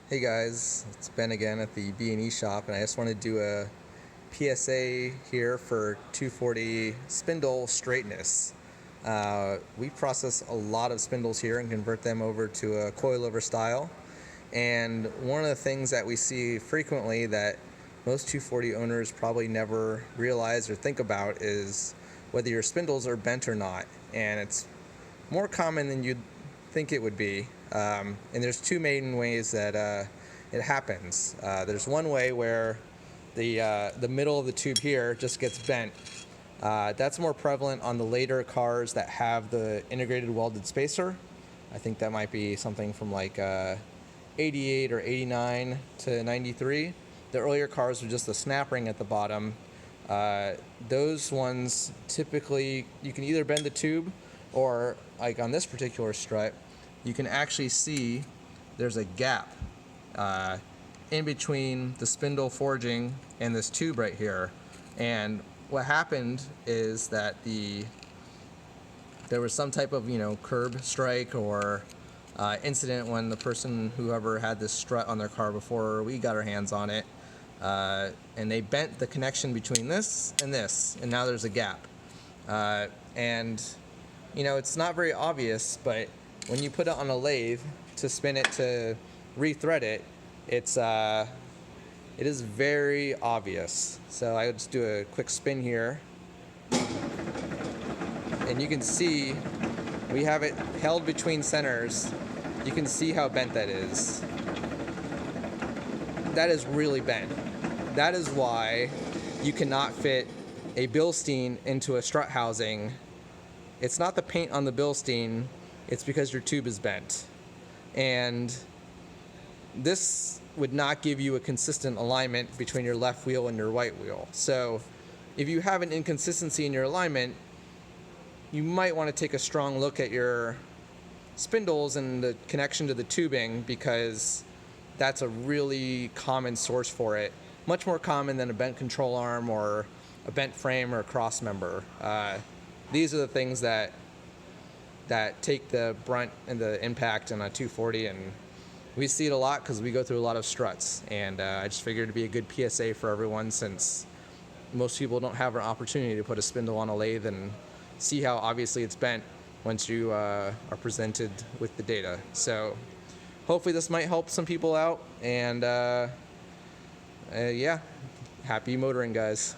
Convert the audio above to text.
Hey guys, it's Ben again at the B&E shop, and I just want to do a PSA here for 240 spindle straightness. We process a lot of spindles here and convert them over to a coilover style. And one of the things that we see frequently that most 240 owners probably never realize or think about is whether your spindles are bent or not. And it's more common than you'd think it would be. And there's two main ways that it happens. There's one way where the middle of the tube here just gets bent. That's more prevalent on the later cars that have the integrated welded spacer. I think that might be something from like 88 or 89 to 93. The earlier cars with just the snap ring at the bottom. Those ones typically you can either bend the tube, or like on this particular strut, you can actually see there's a gap in between the spindle forging and this tube right here. And what happened is that there was some type of curb strike or incident when the person, whoever had this strut on their car before we got our hands on it, and they bent the connection between this, and now there's a gap. And it's not very obvious, but when you put it on a lathe to spin it to rethread it, it is very obvious. So I would just do a quick spin here, and you can see we have it held between centers. You can see how bent that is. That is really bent. That is why you cannot fit a Bilstein into a strut housing. It's not the paint on the Bilstein, it's because your tube is bent. And this would not give you a consistent alignment between your left wheel and your right wheel. So if you have an inconsistency in your alignment, you might want to take a strong look at your spindles and the connection to the tubing, because that's a really common source for it. Much more common than a bent control arm or a bent frame or a cross member. These are the things that take the brunt and the impact on a 240, and we see it a lot because we go through a lot of struts. And I just figured it'd be a good PSA for everyone, since most people don't have an opportunity to put a spindle on a lathe and see how obviously it's bent once you are presented with the data. So hopefully this might help some people out, and yeah, happy motoring, guys.